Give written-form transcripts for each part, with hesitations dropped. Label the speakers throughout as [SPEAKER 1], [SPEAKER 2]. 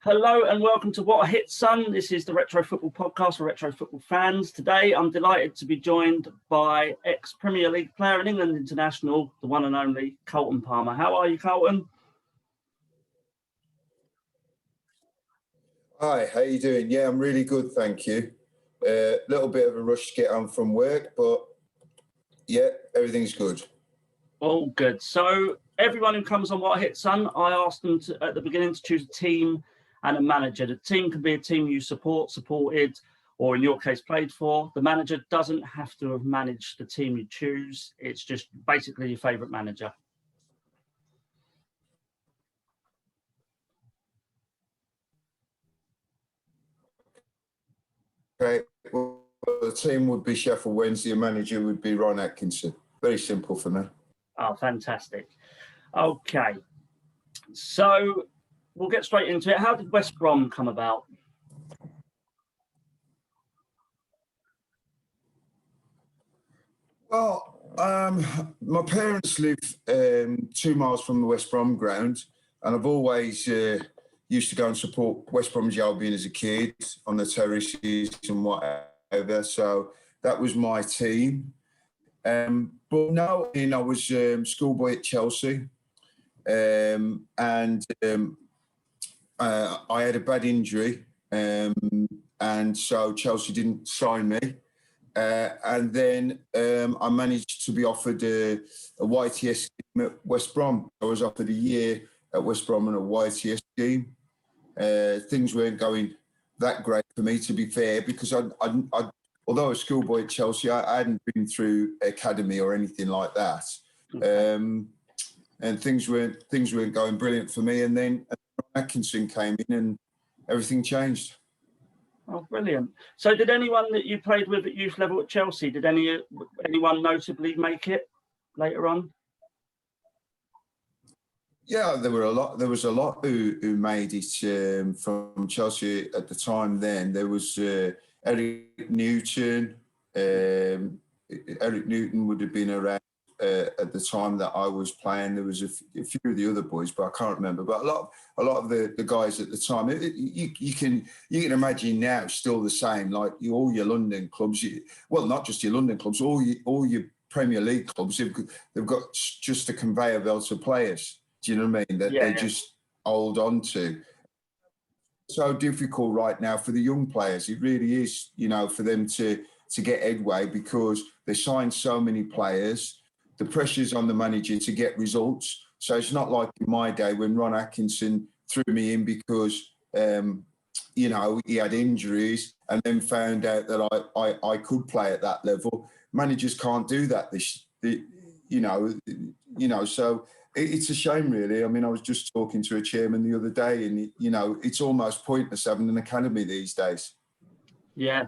[SPEAKER 1] Hello and welcome to What a Hit, Son. This is the Retro Football Podcast for Retro Football fans. Today, I'm delighted to be joined by ex-Premier League player and England international, the one and only Carlton Palmer. How are you, Carlton?
[SPEAKER 2] Hi, how you doing? Yeah, I'm really good, thank you. A little bit of a rush to get home from work, but yeah, everything's good.
[SPEAKER 1] All good. So everyone who comes on What a Hit, Son, I asked them at the beginning to choose a team and a manager. The team can be a team you supported, or in your case, played for. The manager doesn't have to have managed the team you choose. It's just basically your favourite manager.
[SPEAKER 2] Okay, well, the team would be Sheffield Wednesday, the manager would be Ron Atkinson. Very simple for me.
[SPEAKER 1] Oh, fantastic. Okay, so we'll get straight into it. How did West Brom come about?
[SPEAKER 2] Well, my parents live 2 miles from the West Brom ground, and I've always used to go and support West Bromwich Albion as a kid on the terraces and whatever. So that was my team. But no, I was schoolboy at Chelsea, and I had a bad injury, and so Chelsea didn't sign me. And then I managed to be offered a YTS scheme at West Brom. I was offered a year at West Brom on a YTS scheme. Things weren't going that great for me, to be fair, because although I was a schoolboy at Chelsea, I hadn't been through academy or anything like that. Okay. And things weren't going brilliant for me. And then Atkinson came in and everything changed.
[SPEAKER 1] Oh, brilliant. So did anyone that you played with at youth level at Chelsea, did anyone notably make it later on?
[SPEAKER 2] Yeah, there was a lot who made it from Chelsea at the time then. There was Eric Newton. Eric Newton would have been around at the time that I was playing. There was a few of the other boys, but I can't remember. But a lot of the guys at the time, you can imagine now still the same. Like all your London clubs, well, not just your London clubs, all your Premier League clubs, they've got just a conveyor belt of players. Do you know what I mean? That they just hold on to. So difficult right now for the young players. It really is, for them to get headway because they signed so many players. The pressure's on the manager to get results. So it's not like in my day when Ron Atkinson threw me in because, he had injuries and then found out that I could play at that level. Managers can't do that. So it's a shame, really. I mean, I was just talking to a chairman the other day and, it's almost pointless having an academy these days.
[SPEAKER 1] Yeah.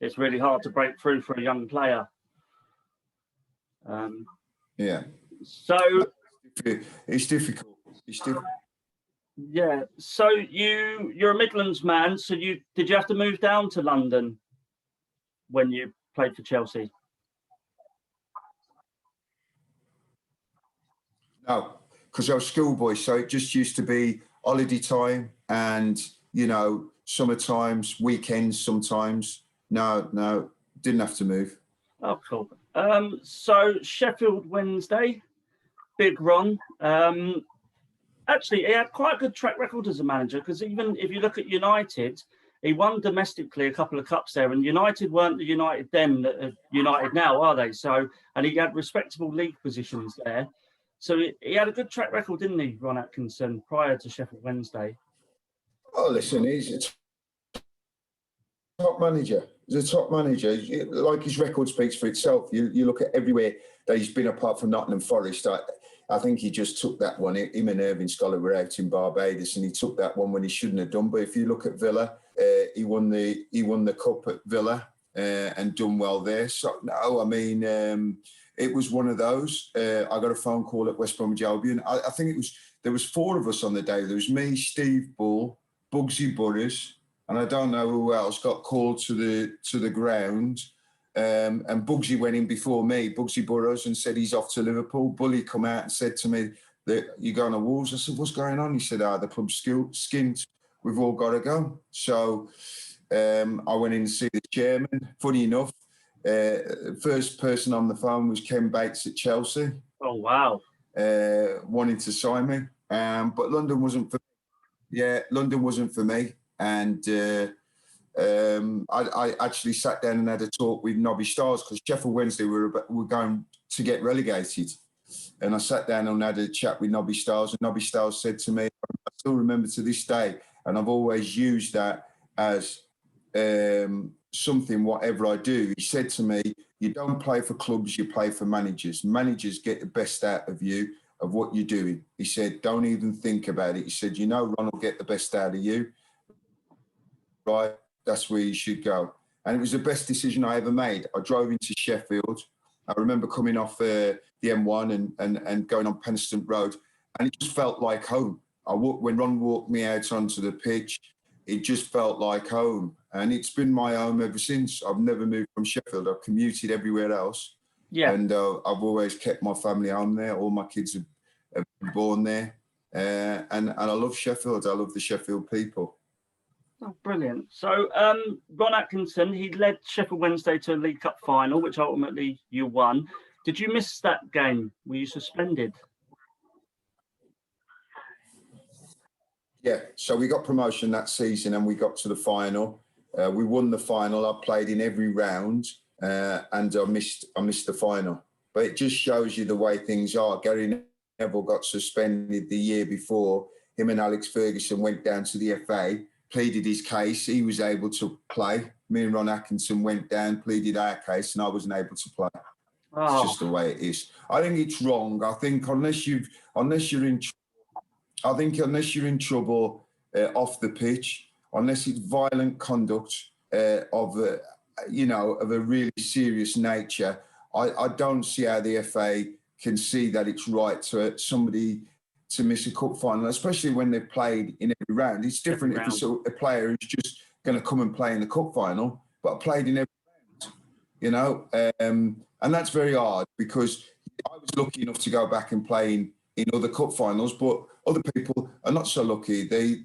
[SPEAKER 1] It's really hard to break through for a young player.
[SPEAKER 2] Yeah.
[SPEAKER 1] So
[SPEAKER 2] it's difficult.
[SPEAKER 1] Yeah. So you're a Midlands man. So did you have to move down to London when you played for Chelsea?
[SPEAKER 2] No, because I was schoolboy, so it just used to be holiday time and summer times, weekends sometimes. No, didn't have to move.
[SPEAKER 1] Oh, cool. So Sheffield Wednesday, big run. Actually, he had quite a good track record as a manager because even if you look at United, he won domestically a couple of cups there, and United weren't the United then that are United now, are they? So, and he had respectable league positions there. So he had a good track record, didn't he, Ron Atkinson, prior to Sheffield Wednesday?
[SPEAKER 2] Oh, listen, he's a top manager. He's a top manager. Like his record speaks for itself. You look at everywhere that he's been apart from Nottingham Forest. I think he just took that one. Him and Irving Scholar were out in Barbados, and he took that one when he shouldn't have done. But if you look at Villa, he won the cup at Villa and done well there. So no, I mean, it was one of those. I got a phone call at West Bromwich Albion. I think there was 4 of us on the day. There was me, Steve Bull, Bugsy Burrows, and I don't know who else got called to the ground. And Bugsy went in before me, Bugsy Burrows, and said he's off to Liverpool. Bully come out and said to me, You going to Wolves? I said, what's going on? He said, the club's skint. We've all got to go. So I went in to see the chairman. Funny enough, first person on the phone was Ken Bates at Chelsea.
[SPEAKER 1] Oh, wow.
[SPEAKER 2] Wanting to sign me. But London wasn't for me. Yeah, London wasn't for me. And I actually sat down and had a talk with Nobby Stiles because Sheffield Wednesday were going to get relegated. And I sat down and had a chat with Nobby Stiles, and Nobby Stiles said to me, I still remember to this day, and I've always used that as something, whatever I do. He said to me, you don't play for clubs, you play for managers. Managers get the best out of you, of what you're doing. He said, don't even think about it. He said, Ron will get the best out of you. Right, that's where you should go. And it was the best decision I ever made. I drove into Sheffield. I remember coming off the M1 and going on Penston Road, and it just felt like home. When Ron walked me out onto the pitch, it just felt like home. And it's been my home ever since. I've never moved from Sheffield. I've commuted everywhere else. Yeah. And I've always kept my family home there. All my kids have been born there. And I love Sheffield. I love the Sheffield people.
[SPEAKER 1] Oh, brilliant. So Ron Atkinson, he led Sheffield Wednesday to a League Cup final, which ultimately you won. Did you miss that game? Were you suspended?
[SPEAKER 2] Yeah, so we got promotion that season and we got to the final. We won the final. I played in every round and I missed the final. But it just shows you the way things are. Gary Neville got suspended the year before. Him and Alex Ferguson went down to the FA, pleaded his case. He was able to play. Me and Ron Atkinson went down, pleaded our case, and I wasn't able to play. Oh. It's just the way it is. I think it's wrong. I think unless you're in trouble off the pitch, unless it's violent conduct of a really serious nature, I don't see how the FA can see that it's right to somebody to miss a cup final, especially when they've played in every round. It's different if it's a player who's just going to come and play in the cup final, but played in every round, and that's very hard because I was lucky enough to go back and play in other cup finals, but other people are not so lucky. They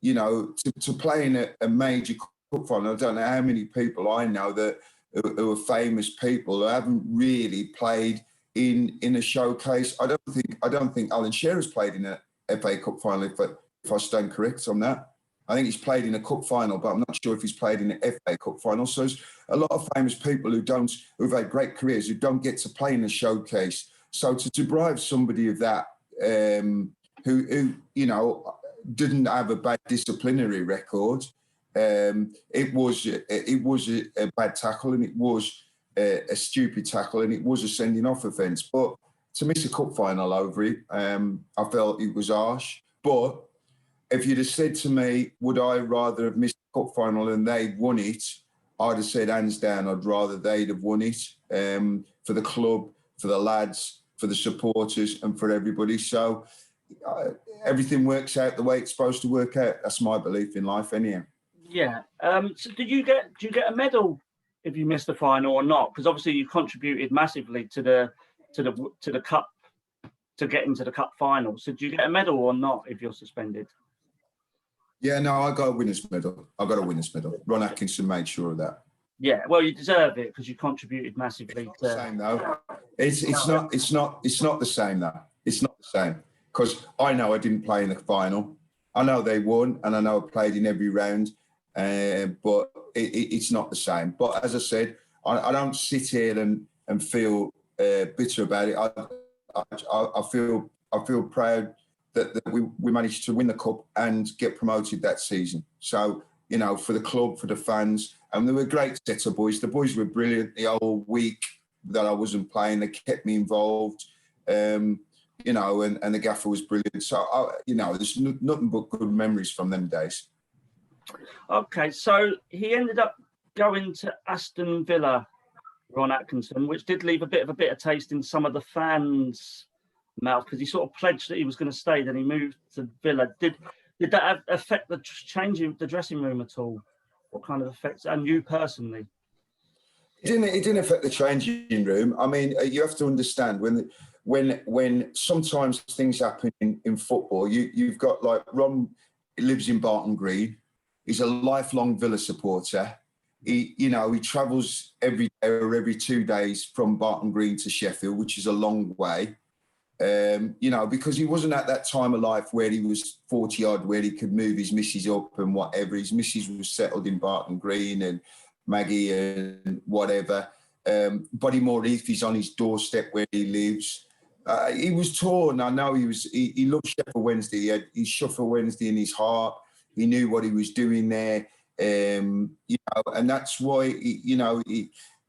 [SPEAKER 2] to play in a major cup final. I don't know how many people I know that who are famous people who haven't really played in a showcase. I don't think Alan Shearer's played in a FA Cup final, if I stand correct on that. I think he's played in a cup final, but I'm not sure if he's played in an FA Cup final. So there's a lot of famous people who've had great careers who don't get to play in a showcase. So to deprive somebody of that, who didn't have a bad disciplinary record, it was a bad tackle, and it was a stupid tackle, and it was a sending off offence. But to miss a cup final over it, I felt it was harsh. But if you'd have said to me, would I rather have missed the cup final and they'd won it, I'd have said hands down, I'd rather they'd have won it, for the club, for the lads, for the supporters, and for everybody. So everything works out the way it's supposed to work out. That's my belief in life, anyhow.
[SPEAKER 1] Yeah. So do you get a medal if you miss the final or not? Because obviously you contributed massively to the cup, to get into the cup final. So do you get a medal or not if you're suspended?
[SPEAKER 2] Yeah, no, I got a winner's medal. Ron Atkinson made sure of that.
[SPEAKER 1] Yeah, well, you deserve it because you contributed massively.
[SPEAKER 2] It's not the same though. It's not the same though. It's not the same because I know I didn't play in the final. I know they won, and I know I played in every round. But it's not the same. But as I said, I don't sit here and feel bitter about it. I feel proud that we managed to win the cup and get promoted that season. So, for the club, for the fans, and they were a great set of boys. The boys were brilliant the whole week that I wasn't playing. They kept me involved, and the gaffer was brilliant. So, there's nothing but good memories from them days.
[SPEAKER 1] Okay, so he ended up going to Aston Villa, Ron Atkinson, which did leave a bit of a bitter taste in some of the fans' mouth because he sort of pledged that he was going to stay. Then he moved to Villa. Did that affect the change in the dressing room at all? What kind of effects? And you personally?
[SPEAKER 2] It didn't affect the changing room. I mean, you have to understand when when sometimes things happen in football, you've got like Ron lives in Barton Green. He's a lifelong Villa supporter. He travels every day or every 2 days from Barton Green to Sheffield, which is a long way. Because he wasn't at that time of life where he was 40 odd, where he could move his missus up and whatever. His missus was settled in Barton Green and Maggie and whatever. Buddy Moreheath is on his doorstep where he lives. He was torn. I know he loved Sheffield Wednesday. He had his Sheffield Wednesday in his heart. He knew what he was doing there. And that's why,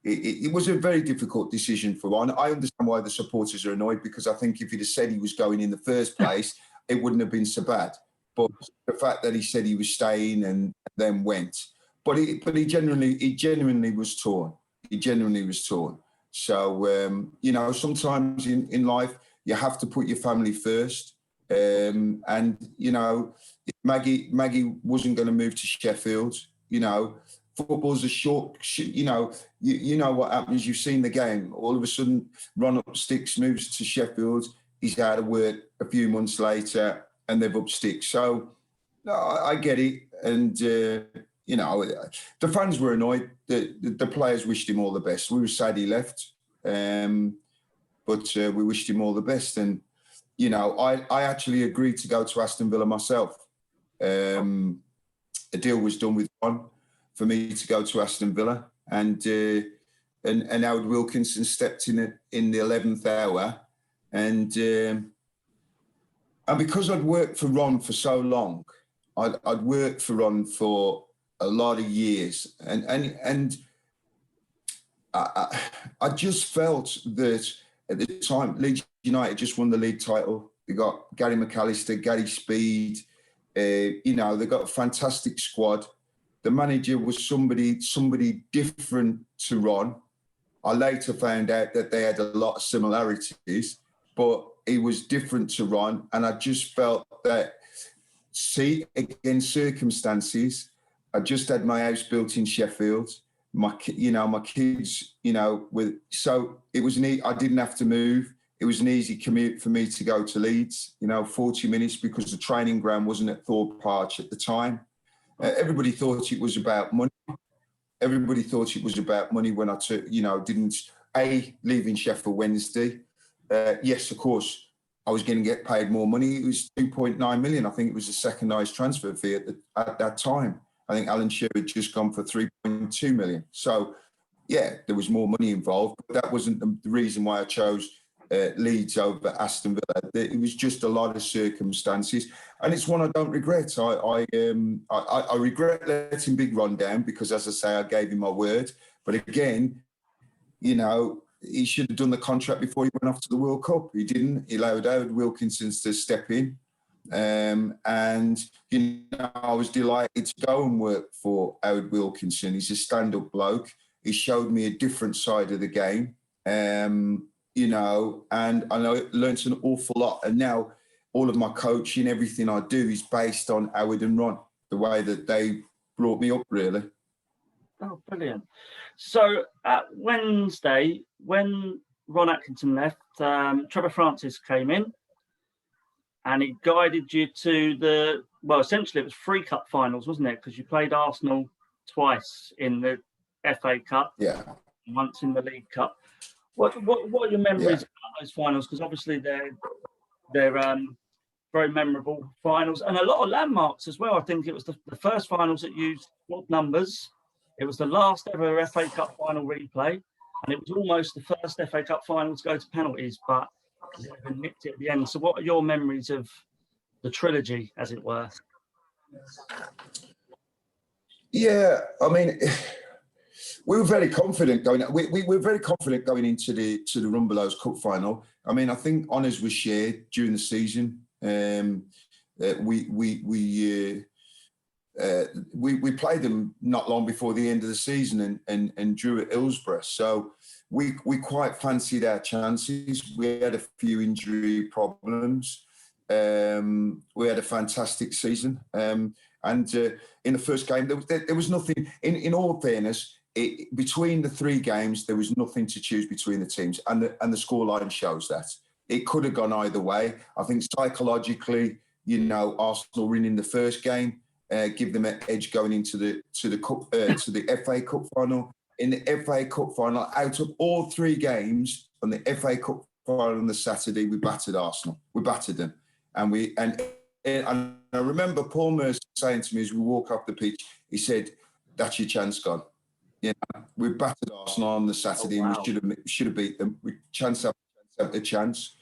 [SPEAKER 2] it was a very difficult decision for Ron. I understand why the supporters are annoyed, because I think if he'd have said he was going in the first place, it wouldn't have been so bad. But the fact that he said he was staying and then went, but he genuinely was torn. He genuinely was torn. So sometimes in life you have to put your family first. Maggie wasn't going to move to Sheffield. Football's a short, you know what happens. You've seen the game. All of a sudden, Ron up sticks, moves to Sheffield. He's out of work a few months later, and they've up sticks. So I get it, and the fans were annoyed. The players wished him all the best. We were sad he left, but we wished him all the best. And I actually agreed to go to Aston Villa myself. A deal was done with Ron for me to go to Aston Villa, and Howard Wilkinson stepped in the 11th hour, and because I'd worked for Ron for so long, I'd worked for Ron for a lot of years, and I just felt that at the time Leeds United just won the league title. They got Gary McAllister, Gary Speed. They got a fantastic squad. The manager was somebody different to Ron. I later found out that they had a lot of similarities, but he was different to Ron. And I just felt that, circumstances. I just had my house built in Sheffield. My kids, so it was I didn't have to move. It was an easy commute for me to go to Leeds, 40 minutes, because the training ground wasn't at Thorpe Arch at the time. Everybody thought it was about money. Everybody thought it was about money when I took, leaving Sheffield Wednesday. Yes, of course, I was going to get paid more money. It was 2.9 million. I think it was the second highest transfer fee at that time. I think Alan Shearer had just gone for 3.2 million. So, yeah, there was more money involved, but that wasn't the reason why I chose Leeds over Aston Villa. It was just a lot of circumstances, and it's one I don't regret. I regret letting Big Ron down, because, as I say, I gave him my word. But again, he should have done the contract before he went off to the World Cup. He didn't. He allowed Howard Wilkinson to step in, and I was delighted to go and work for Howard Wilkinson. He's a stand-up bloke. He showed me a different side of the game. And I learned an awful lot. And now all of my coaching, everything I do is based on Howard and Ron, the way that they brought me up, really.
[SPEAKER 1] Oh, brilliant. So at Wednesday, when Ron Atkinson left, Trevor Francis came in, and he guided you to essentially it was 3 cup finals, wasn't it? Because you played Arsenal twice in the FA Cup, once in the League Cup. What are your memories of those finals? Because obviously they're very memorable finals, and a lot of landmarks as well. I think it was the first finals that used odd numbers. It was the last ever FA Cup final replay, and it was almost the first FA Cup final to go to penalties, but they nicked it at the end. So what are your memories of the trilogy, as it were?
[SPEAKER 2] Yeah, I mean, we were very confident going. We were very confident going into the Rumbelows Cup final. I mean, I think honours were shared during the season. We played them not long before the end of the season and drew at Hillsborough. So we quite fancied our chances. We had a few injury problems. We had a fantastic season. And in the first game, there was nothing. In all fairness, between the 3 games, there was nothing to choose between the teams, and the scoreline shows that. it could have gone either way. I think psychologically, you know, Arsenal winning the first game give them an edge going into the FA Cup final. In the FA Cup final, out of all 3 games on the FA Cup final on the Saturday, we battered Arsenal. We battered them, and I remember Paul Mercer saying to me as we walk off the pitch, he said, "That's your chance gone." You know, we battered Arsenal on the Saturday, and we should have beat them. We have a chance.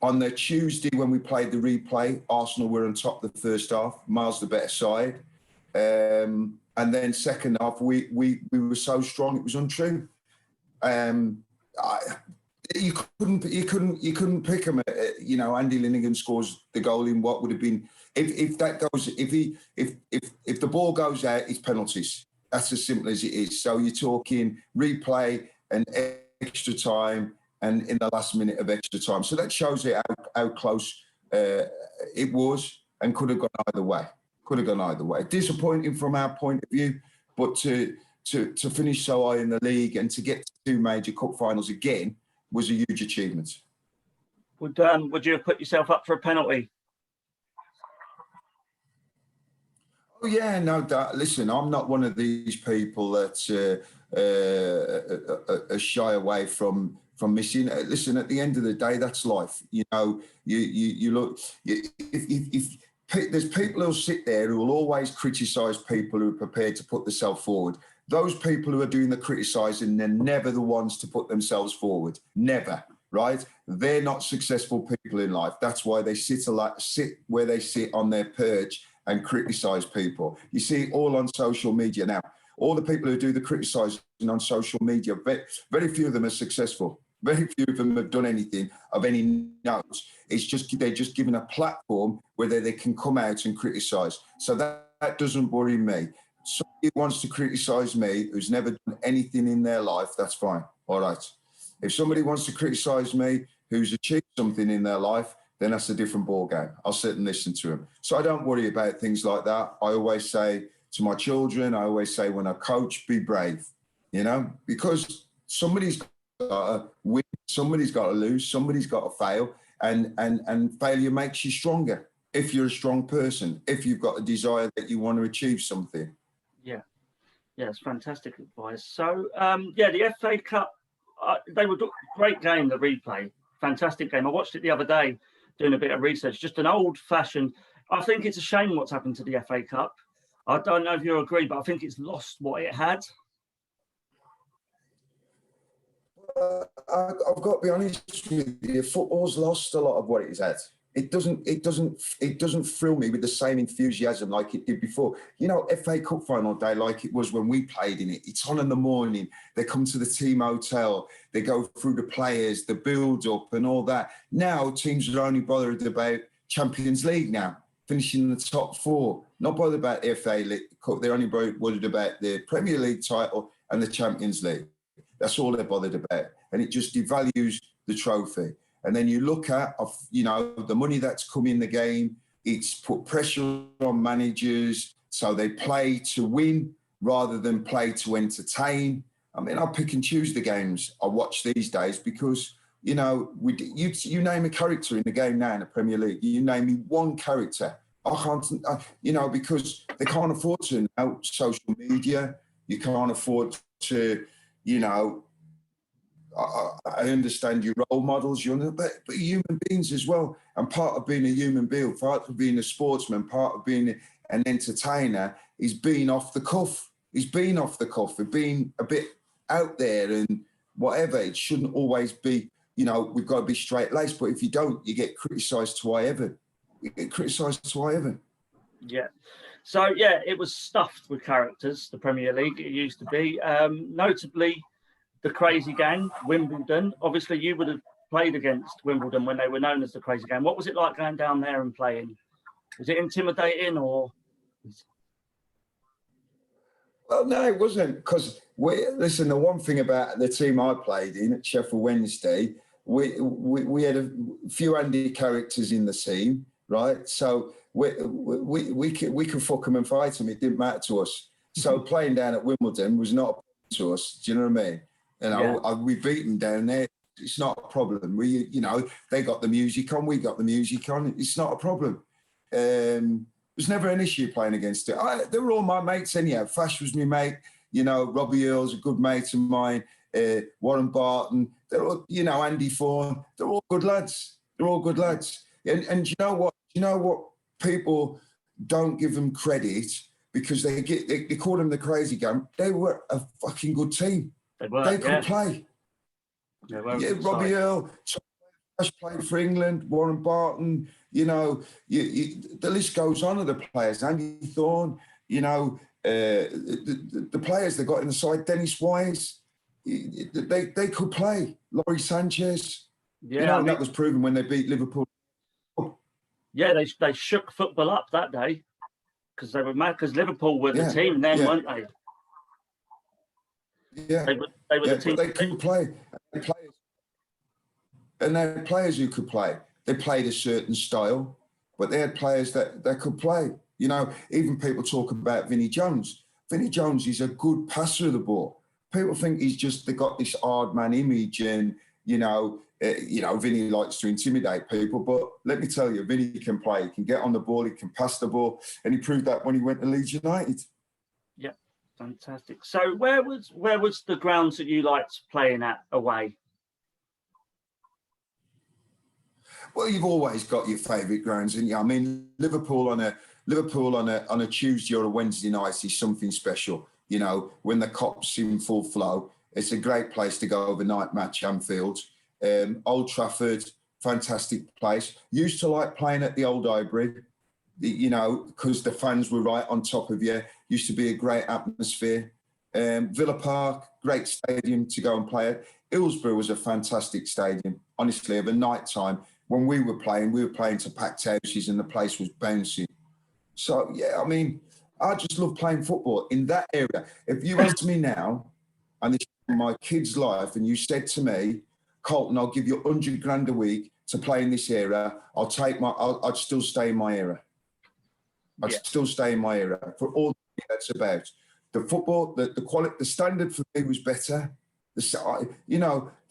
[SPEAKER 2] On the Tuesday when we played the replay, Arsenal were on top the first half, miles the better side. And then second half, we were so strong it was untrue. You couldn't pick them. You know, Andy Linnigan scores the goal in what would have been if the ball goes out, it's penalties. That's as simple as it is. So you're talking replay and extra time, and in the last minute of extra time. So that shows you how close it was, and could have gone either way. Could have gone either way. Disappointing from our point of view, but to finish so high in the league and to get to 2 major cup finals again was a huge achievement.
[SPEAKER 1] Would you have put yourself up for a penalty?
[SPEAKER 2] Oh yeah, no doubt. Listen, I'm not one of these people that shy away from missing. Listen, at the end of the day, that's life. You know, you look. If there's people who'll sit there who will always criticise people who are prepared to put themselves forward. Those people who are doing the criticising, they're never the ones to put themselves forward. Never, right? They're not successful people in life. That's why they sit where they sit on their perch and criticise people. You see it all on social media now. All the people who do the criticising on social media, very few of them are successful. Very few of them have done anything of any note. It's just they're just given a platform where they can come out and criticise. So that doesn't worry me. Somebody who wants to criticise me who's never done anything in their life, that's fine. All right. If somebody wants to criticise me who's achieved something in their life, then that's a different ballgame. I'll sit and listen to them. So I don't worry about things like that. I always say to my children, I always say when I coach, be brave, you know, because somebody's got to win, somebody's got to lose, somebody's got to fail, and failure makes you stronger if you're a strong person, if you've got a desire that you want to achieve something.
[SPEAKER 1] Yeah, it's fantastic advice. So, the FA Cup, they were great game, the replay, fantastic game. I watched it the other day, doing a bit of research, just an old-fashioned. I think it's a shame what's happened to the FA Cup. I don't know if you agree, but I think it's lost what it had.
[SPEAKER 2] I've got to be honest with you. Football's lost a lot of what it's had. It doesn't thrill me with the same enthusiasm like it did before. You know, FA Cup final day, like it was when we played in it. It's on in the morning. They come to the team hotel. They go through the players, the build-up and all that. Now teams are only bothered about Champions League now, finishing in the top 4. Not bothered about the FA Cup. They're only bothered about the Premier League title and the Champions League. That's all they're bothered about. And it just devalues the trophy. And then you look at, you know, the money that's come in the game. It's put pressure on managers. So they play to win rather than play to entertain. I mean, I pick and choose the games I watch these days because, you know, you name a character in the game now in the Premier League. You name me one character. I can't, you know, because they can't afford to now. Social media, you can't afford to, you know, I understand your role models, but human beings as well. And part of being a human being, part of being a sportsman, part of being an entertainer is being off the cuff. He's being off the cuff and being a bit out there and whatever. It shouldn't always be, you know, we've got to be straight-laced. But if you don't, you get criticised to high heaven. You get criticised to high heaven.
[SPEAKER 1] Yeah. So, it was stuffed with characters, the Premier League. It used to be. Notably, the Crazy Gang, Wimbledon. Obviously, you would have played against Wimbledon when they were known as the Crazy Gang. What was it like going down there and playing? Was it intimidating or?
[SPEAKER 2] Well, no, it wasn't. Because, listen, the one thing about the team I played in at Sheffield Wednesday, we had a few Andy characters in the team, right? So we could fuck them and fight them. It didn't matter to us. So playing down at Wimbledon was not to us. Do you know what I mean? You know, we beat them down there. It's not a problem. They got the music on, we got the music on. It's not a problem. There's never an issue playing against it. They were all my mates anyhow. Fash was my mate. Robbie Earl's a good mate of mine. Warren Barton. They're all, Andy Fawn. They're all good lads. And you know what? People don't give them credit because they call them the crazy gang. They were a fucking good team. They could play. Robbie Earl, Fash played for England. Warren Barton. The list goes on of the players. Andy Thorne, the players they got in the side, Dennis Wise, they could play. Laurie Sanchez, that was proven when they beat Liverpool.
[SPEAKER 1] Yeah, they shook football up that day because they were mad because Liverpool were the team then, weren't they?
[SPEAKER 2] Yeah,
[SPEAKER 1] they were the team.
[SPEAKER 2] They could play. And they had players who could play. They played a certain style, but they had players that could play. Even people talk about Vinnie Jones. Vinnie Jones is a good passer of the ball. People think they got this hard man image and, Vinnie likes to intimidate people. But let me tell you, Vinnie can play. He can get on the ball. He can pass the ball. And he proved that when he went to Leeds United.
[SPEAKER 1] Yeah, fantastic. So where was the grounds that you liked playing at away?
[SPEAKER 2] Well, you've always got your favourite grounds, haven't you? I mean, Liverpool on a Tuesday or a Wednesday night is something special. When the Cop's in full flow, it's a great place to go overnight match. Anfield, Old Trafford, fantastic place. Used to like playing at the Old Highbury, because the fans were right on top of you. Used to be a great atmosphere. Villa Park, great stadium to go and play at. Hillsborough was a fantastic stadium. Honestly, of a night time. When we were playing to packed houses and the place was bouncing. So, yeah, I mean, I just love playing football in that area. If you asked me now, and this is my kid's life, and you said to me, Carlton, I'll give you 100 grand a week to play in this era, I'd still stay in my era. I'd still stay in my era for all that's about. The football, the quality, the standard for me was better. The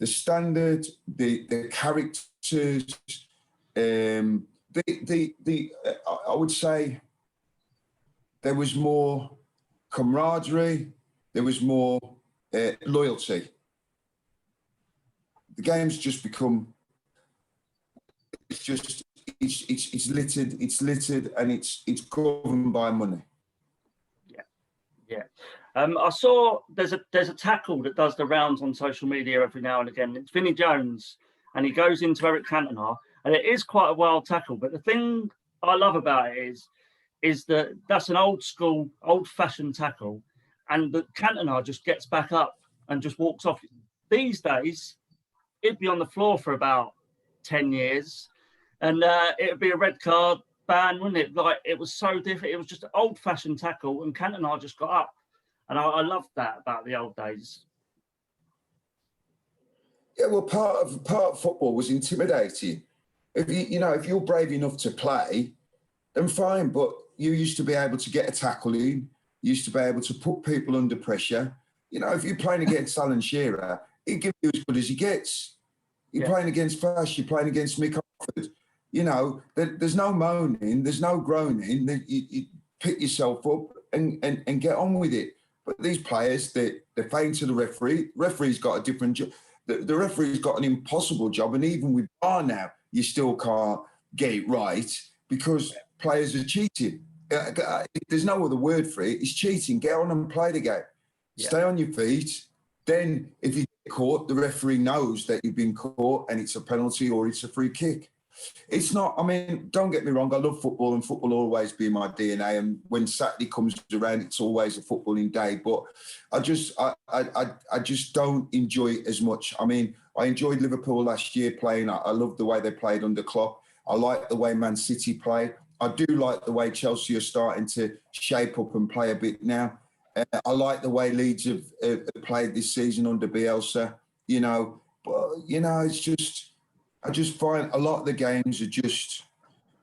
[SPEAKER 2] standard, the characters, I would say there was more camaraderie, there was more loyalty. The game's just become, it's littered and it's governed by money.
[SPEAKER 1] Yeah. I saw there's a tackle that does the rounds on social media every now and again. It's Vinnie Jones, and he goes into Eric Cantona, and it is quite a wild tackle. But the thing I love about it is that that's an old school, old-fashioned tackle, and the Cantona just gets back up and just walks off. These days, it'd be on the floor for about 10 years, and it'd be a red card ban, wouldn't it? Like, it was so different. It was just an old-fashioned tackle, and Cantona just got up. And I loved that about the old days.
[SPEAKER 2] Yeah, well, part of football was intimidating. If you're brave enough to play, then fine. But you used to be able to get a tackle in. You used to be able to put people under pressure. If you're playing against Alan Shearer, he'd give you as good as he gets. You're playing against Fash. You're playing against Mick Harford. There's no moaning. There's no groaning. You pick yourself up and get on with it. But these players, they're paying to the referee. Referee's got a different job. The referee's got an impossible job. And even with VAR now, you still can't get it right because players are cheating. There's no other word for it. It's cheating. Get on and play the game. Yeah. Stay on your feet. Then if you get caught, the referee knows that you've been caught and it's a penalty or it's a free kick. It's not, don't get me wrong, I love football and football will always be my DNA. And when Saturday comes around, it's always a footballing day. But I just don't enjoy it as much. I enjoyed Liverpool last year playing. I loved the way they played under Klopp. I like the way Man City play. I do like the way Chelsea are starting to shape up and play a bit now. I like the way Leeds have played this season under Bielsa. But it's just. I just find a lot of the games are just.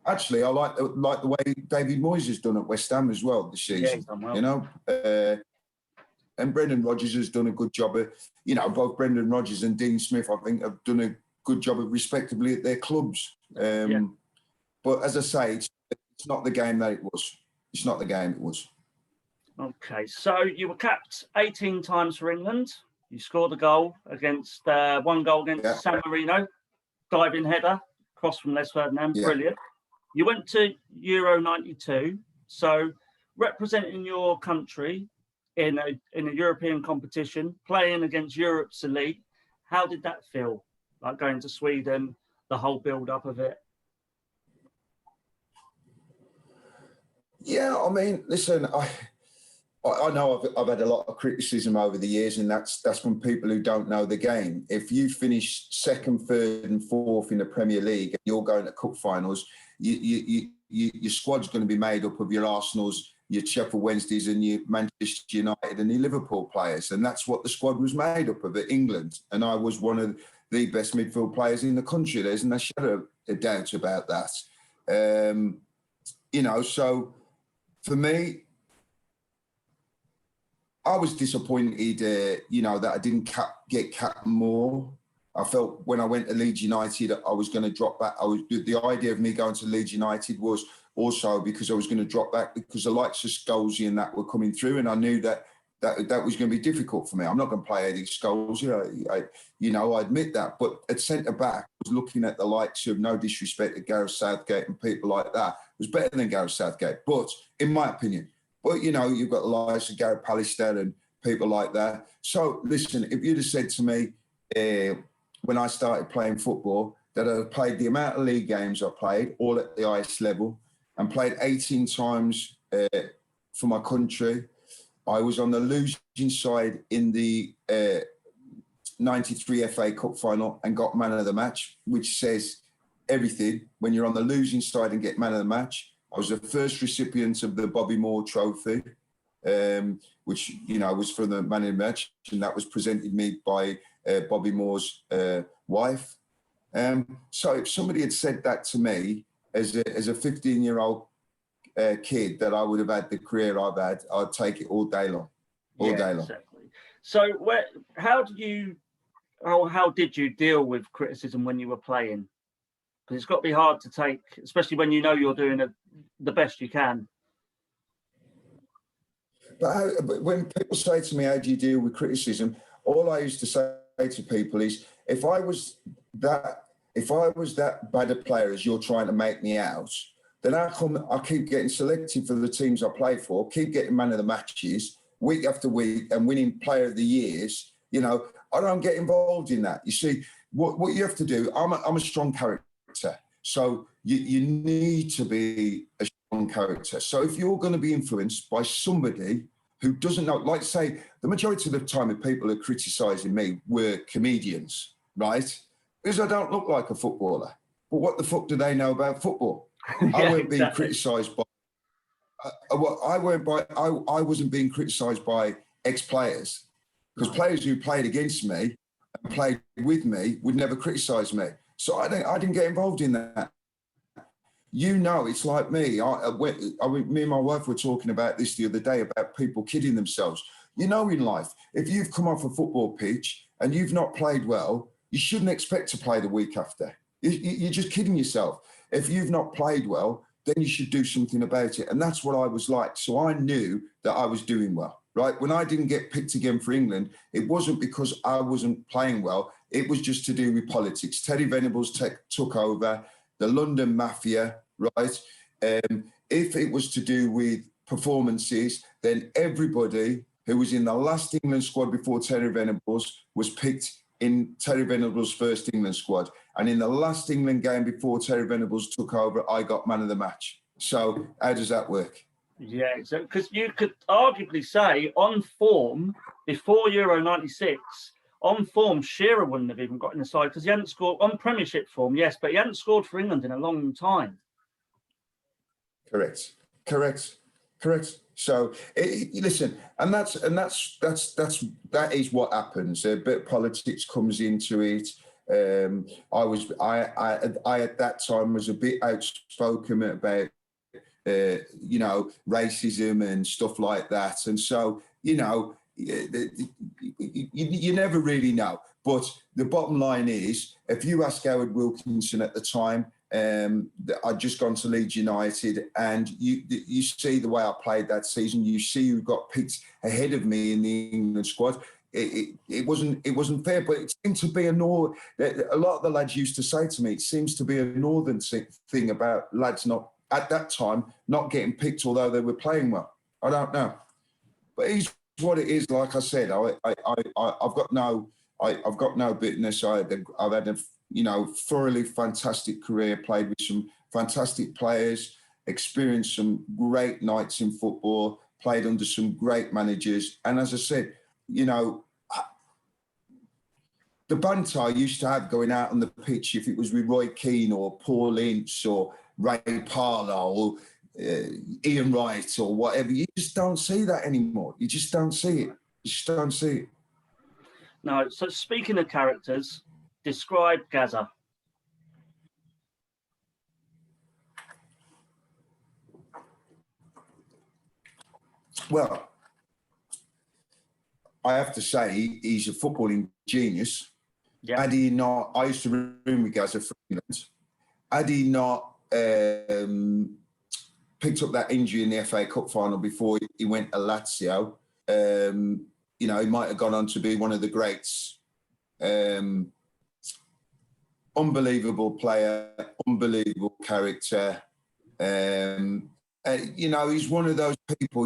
[SPEAKER 2] Actually, I like the way David Moyes has done at West Ham as well this season.
[SPEAKER 1] Yeah, he's done well.
[SPEAKER 2] and Brendan Rodgers has done a good job of, both Brendan Rodgers and Dean Smith, I think, have done a good job of respectably at their clubs. But as I say, it's not the game that it was. It's not the game it was.
[SPEAKER 1] Okay, so you were capped 18 times for England. You scored a goal against one goal against San Marino, diving header, cross from Les Ferdinand, brilliant. You went to Euro 92, so representing your country in a European competition, playing against Europe's elite. How did that feel? Like going to Sweden, the whole build-up of it.
[SPEAKER 2] Yeah, I mean, listen, I know I've had a lot of criticism over the years, and that's from people who don't know the game. If you finish second, third, and fourth in the Premier League, and you're going to cup finals, your squad's going to be made up of your Arsenals, your Sheffield Wednesdays, and your Manchester United and your Liverpool players, and that's what the squad was made up of at England. And I was one of the best midfield players in the country. There's no shadow of doubt about that. So for me, I was disappointed, that I didn't get capped more. I felt when I went to Leeds United, I was going to drop back. The idea of me going to Leeds United was also because I was going to drop back because the likes of Scholesy and that were coming through, and I knew that was going to be difficult for me. I'm not going to play Eddie Scholesy, I admit that. But at centre back, I was looking at the likes of, no disrespect to Gareth Southgate and people like that, was better than Gareth Southgate. But in my opinion. But, you've got the likes of Gareth Pallister and people like that. So, listen, if you'd have said to me when I started playing football that I played the amount of league games I played, all at the highest level, and played 18 times for my country, I was on the losing side in the 93 FA Cup final and got man of the match, which says everything. When you're on the losing side and get man of the match, I was the first recipient of the Bobby Moore Trophy, which, was for the man of the match, and that was presented me by Bobby Moore's wife. So if somebody had said that to me as a 15-year-old kid, that I would have had the career I've had, I'd take it all day long, day long.
[SPEAKER 1] Exactly. So how did you deal with criticism when you were playing? Because it's got to be hard to take, especially when you're doing the best you can.
[SPEAKER 2] But when people say to me, how do you deal with criticism? All I used to say to people is, if I was that bad a player as you're trying to make me out, then I keep getting selected for the teams I play for, keep getting man of the matches week after week and winning player of the years. I don't get involved in that. You see, what you have to do, I'm a strong character. So you need to be a strong character. So if you're going to be influenced by somebody who doesn't know, like say, the majority of the time if people are criticising me were comedians, right? Because I don't look like a footballer. But what the fuck do they know about football? I weren't being criticised by. I wasn't being criticised by ex-players, because players who played against me and played with me would never criticise me. So I didn't get involved in that. It's like me. Me and my wife were talking about this the other day about people kidding themselves. In life, if you've come off a football pitch and you've not played well, you shouldn't expect to play the week after. You're just kidding yourself. If you've not played well, then you should do something about it. And that's what I was like. So I knew that I was doing well, right? When I didn't get picked again for England, it wasn't because I wasn't playing well. It was just to do with politics. Terry Venables took over, the London Mafia, right? If it was to do with performances, then everybody who was in the last England squad before Terry Venables was picked in Terry Venables' first England squad. And in the last England game before Terry Venables took over, I got man of the match. So how does that work?
[SPEAKER 1] Yeah, so because you could arguably say on form before Euro 96, on form, Shearer wouldn't have even got in the side because he hadn't scored on Premiership form, yes, but he hadn't scored for England in a long time. Correct.
[SPEAKER 2] So listen, and that is what happens. A bit of politics comes into it. I at that time was a bit outspoken about racism and stuff like that, and so you never really know. But the bottom line is, if you ask Howard Wilkinson at the time, I'd just gone to Leeds United, and you see the way I played that season. You see who got picked ahead of me in the England squad. It wasn't fair, but it seemed to be a lot of the lads used to say to me, it seems to be a northern thing about lads not at that time not getting picked, although they were playing well. I don't know, but it's what it is. Like I said, I've got no bitterness. I've had a thoroughly fantastic career, played with some fantastic players, experienced some great nights in football, played under some great managers, and as I said, the banter I used to have going out on the pitch, if it was with Roy Keane or Paul Ince or Ray Parlour or Ian Wright or whatever, you just don't see that anymore. You just don't see it. You just don't see it.
[SPEAKER 1] No. So speaking of characters, describe Gazza.
[SPEAKER 2] Well, I have to say he's a footballing genius.
[SPEAKER 1] Yeah.
[SPEAKER 2] Had he not, I used to room with Gazza for England. Had he not picked up that injury in the FA Cup final before he went to Lazio, he might have gone on to be one of the greats. Unbelievable player, unbelievable character. He's one of those people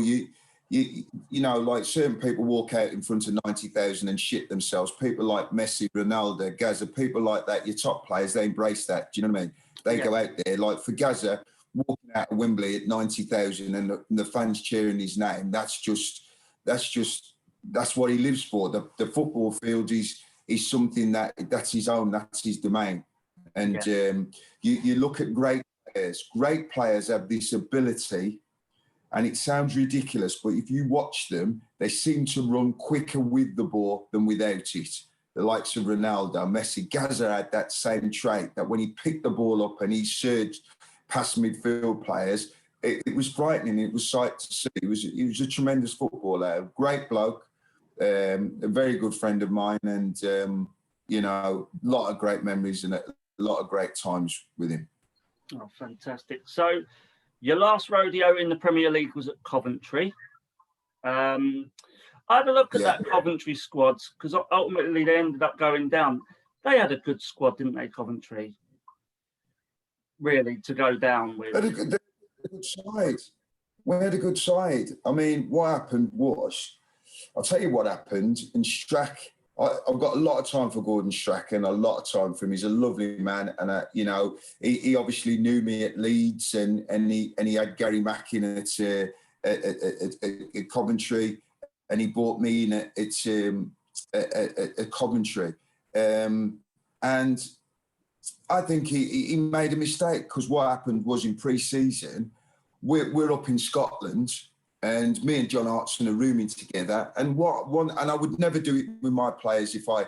[SPEAKER 2] like certain people walk out in front of 90,000 and shit themselves. People like Messi, Ronaldo, Gazza, people like that, your top players, they embrace that. Do you know what I mean? They go out there. Like for Gazza, walking out of Wembley at 90,000 and the fans cheering his name, that's what he lives for. The football field is something that's his own, that's his domain. And you look at great players have this ability. And it sounds ridiculous, but if you watch them, they seem to run quicker with the ball than without it. The likes of Ronaldo, Messi, Gazza had that same trait, that when he picked the ball up and he surged past midfield players, it was frightening. It was sight to see. He was a tremendous footballer, great bloke, a very good friend of mine, and a lot of great memories and a lot of great times with him.
[SPEAKER 1] Oh, fantastic. So, your last rodeo in the Premier League was at Coventry. I had a look at that Coventry squad, because ultimately they ended up going down. They had a good squad, didn't they, Coventry? Really, to go down with.
[SPEAKER 2] They had a good side. We had a good side. I mean, what happened was, I'll tell you what happened. And Strack, I've got a lot of time for Gordon Strachan, a lot of time for him. He's a lovely man, and he obviously knew me at Leeds, and he had Gary Mackin at Coventry, and he brought me in at Coventry, and I think he made a mistake, because what happened was in pre-season, we're up in Scotland. And me and John Hartson are rooming together. And and I would never do it with my players if I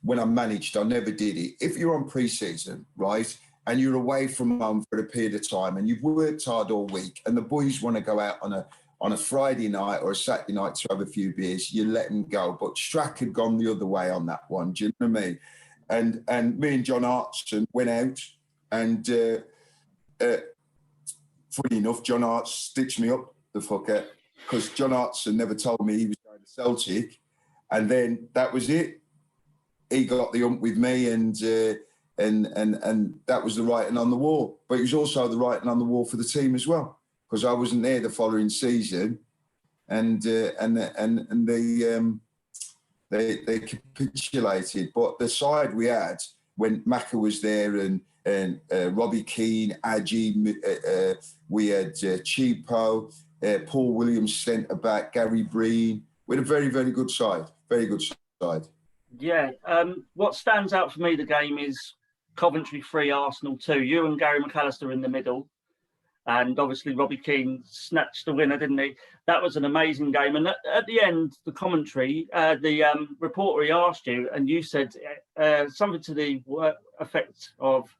[SPEAKER 2] when I managed, I never did it. If you're on pre-season, right, and you're away from home for a period of time, and you've worked hard all week, and the boys want to go out on a Friday night or a Saturday night to have a few beers, you let them go. But Strack had gone the other way on that one. Do you know what I mean? And me and John Hartson went out, and funny enough, John Hartson stitched me up, the fucker, because John Hartson never told me he was going to Celtic, and then that was it. He got the ump with me, and that was the writing on the wall. But it was also the writing on the wall for the team as well, because I wasn't there the following season, and they capitulated. But the side we had when Macca was there, and Robbie Keane, Adji, we had Cheapo, Paul Williams centre back, Gary Breen. We had a very, very good side. Very good side.
[SPEAKER 1] Yeah. What stands out for me, the game, is Coventry 3, Arsenal 2. You and Gary McAllister in the middle. And obviously Robbie Keane snatched the winner, didn't he? That was an amazing game. And at the end, the commentary, the reporter, he asked you, and you said something to the effect of,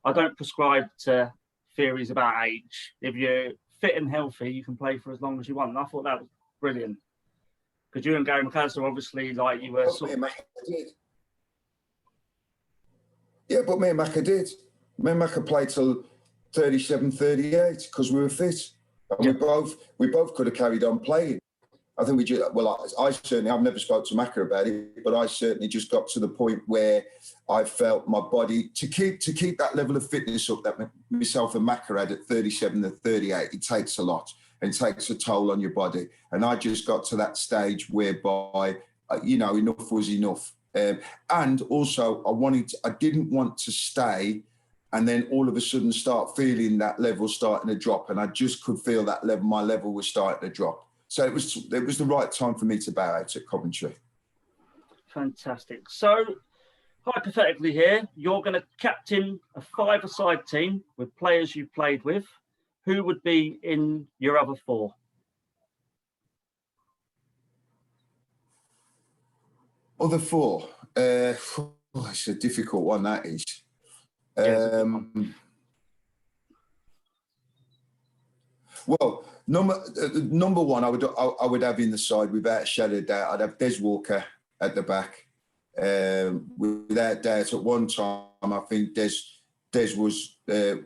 [SPEAKER 1] I don't prescribe to theories about age. If you're fit and healthy, you can play for as long as you want. And I thought that was brilliant. Because you and Gary McAllister, obviously, like you were sort of...
[SPEAKER 2] did. Yeah, but me and Macca did. Me and Macca played till 37, 38 because we were fit. And we both could have carried on playing. I think I certainly, I've never spoke to Macca about it, but I certainly just got to the point where I felt my body, to keep that level of fitness up that myself and Macca had at 37 and 38, it takes a lot and takes a toll on your body. And I just got to that stage whereby, enough was enough. And also I didn't want to stay and then all of a sudden start feeling that level starting to drop. And I just could feel that my level was starting to drop. So it was the right time for me to bow out at Coventry.
[SPEAKER 1] Fantastic. So hypothetically here, you're going to captain a five-a-side team with players you played with. Who would be in your other four?
[SPEAKER 2] Other four? It's a difficult one, that is. Well, number one, I would have in the side without a shadow of doubt. I'd have Des Walker at the back. Without doubt, at one time, I think Des was the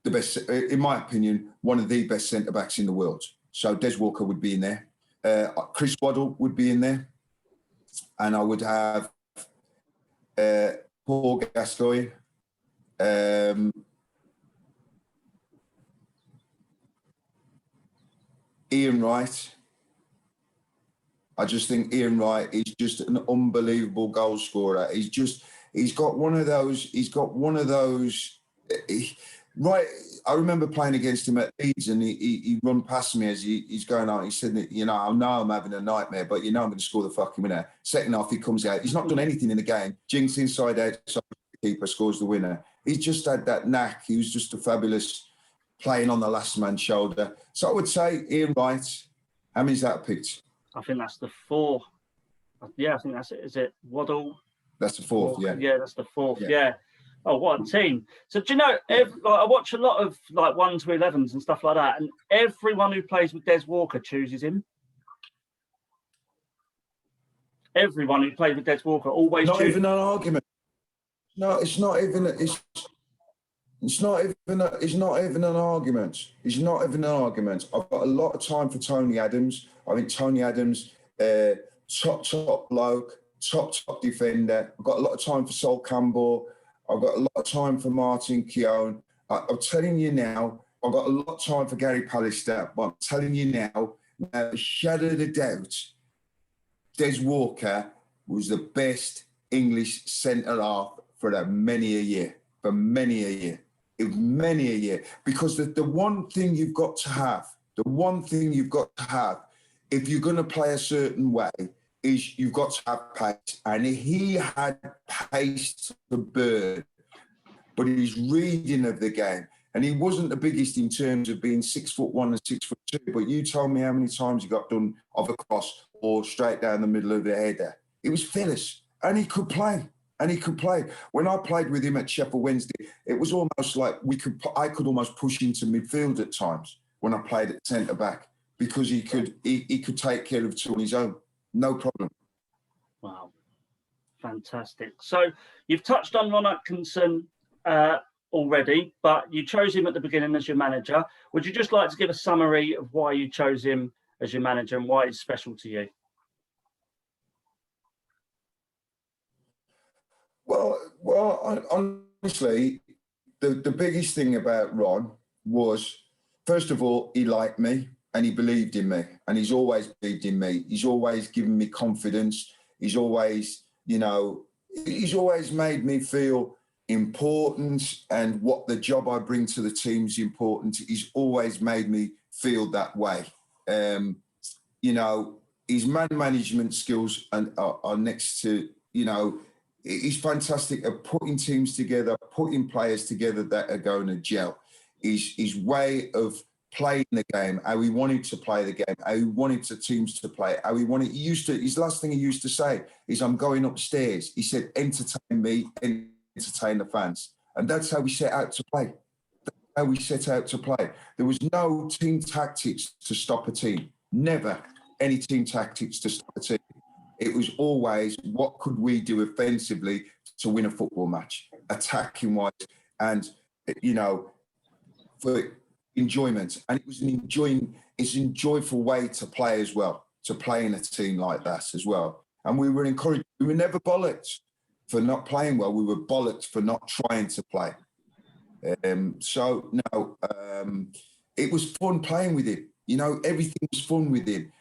[SPEAKER 2] best, in my opinion, one of the best centre backs in the world. So Des Walker would be in there. Chris Waddle would be in there, and I would have Paul Gascoigne. Ian Wright. I just think Ian Wright is just an unbelievable goal scorer. He's got one of those. Right. I remember playing against him at Leeds, and he run past me as he's going out. He said, I know I'm having a nightmare, but I'm going to score the fucking winner. Second half, he comes out. He's not done anything in the game. Jinx inside out, the keeper scores the winner. He's just had that knack. He was just a fabulous playing on the last man's shoulder. So I would say Ian Wright. How many's that picked?
[SPEAKER 1] I think that's the four. Yeah, I think that's it. Is it Waddle?
[SPEAKER 2] That's the fourth, yeah.
[SPEAKER 1] Yeah, that's the fourth, yeah. Oh, what a team. So do you know, I watch a lot of 1 to 11s and stuff like that, and everyone who plays with Des Walker chooses him. Everyone who plays with Des Walker always chooses him.
[SPEAKER 2] Not even an argument. No, it's not even an argument. It's not even an argument. I've got a lot of time for Tony Adams. I think Tony Adams, top bloke, top defender. I've got a lot of time for Sol Campbell. I've got a lot of time for Martin Keown. I'm telling you now, I've got a lot of time for Gary Pallister, but I'm telling you now, without a shadow of a doubt, Des Walker was the best English centre-half for many a year. Because the one thing you've got to have, if you're going to play a certain way, is you've got to have pace. And he had pace to burn, but his reading of the game, and he wasn't the biggest in terms of being 6'1" and 6'2", but you told me how many times he got done of a cross or straight down the middle of the header. It was Phyllis, and he could play. When I played with him at Sheffield Wednesday, it was almost like I could almost push into midfield at times when I played at centre back, because he could take care of two on his own, no problem.
[SPEAKER 1] Wow, fantastic. So you've touched on Ron Atkinson already, but you chose him at the beginning as your manager. Would you just like to give a summary of why you chose him as your manager and why he's special to you?
[SPEAKER 2] Well, honestly, the biggest thing about Ron was, first of all, he liked me and he believed in me, and he's always believed in me. He's always given me confidence. He's always made me feel important, and what the job I bring to the team is important. He's always made me feel that way. His man management skills are next to, he's fantastic at putting teams together, putting players together that are going to gel. His way of playing the game, how he wanted to play the game, how he wanted the teams to play, his last thing he used to say is, I'm going upstairs. He said, entertain me, entertain the fans. And that's how we set out to play. There was no team tactics to stop a team. Never. any team tactics to start a team. It was always, what could we do offensively to win a football match, attacking wise, and for enjoyment. And it was it's an enjoyable way to play as well, to play in a team like that as well. And we were encouraged. We were never bollocked for not playing well. We were bollocked for not trying to play. It was fun playing with him. Everything was fun with him.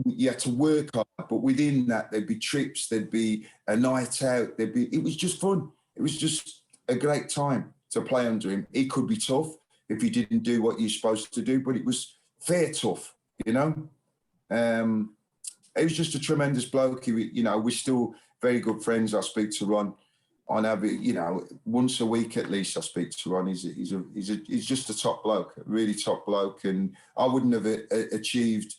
[SPEAKER 2] You had to work hard, but within that, there'd be trips, there'd be a night out, it was just fun. It was just a great time to play under him. It could be tough if you didn't do what you're supposed to do, but it was fair tough, It was just a tremendous bloke. We're still very good friends. I speak to Ron on average, once a week at least. I speak to Ron. He's just a top bloke, a really top bloke, and I wouldn't have achieved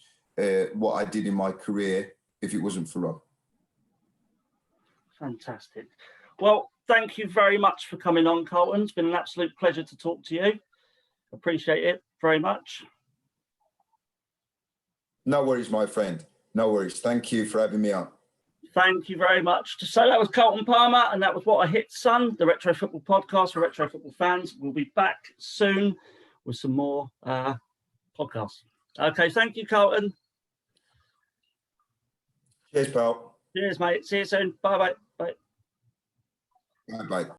[SPEAKER 2] what I did in my career if it wasn't for Ron.
[SPEAKER 1] Fantastic. Well, thank you very much for coming on, Carlton. It's been an absolute pleasure to talk to you. Appreciate it very much.
[SPEAKER 2] No worries, my friend. No worries. Thank you for having me on.
[SPEAKER 1] Thank you very much. So that was Carlton Palmer, and that was What I Hit Son, the Retro Football podcast for retro football fans. We'll be back soon with some more podcasts. Okay, thank you, Carlton.
[SPEAKER 2] Cheers, pal.
[SPEAKER 1] Cheers, mate. See you soon. Bye-bye. Bye.
[SPEAKER 2] Bye-bye.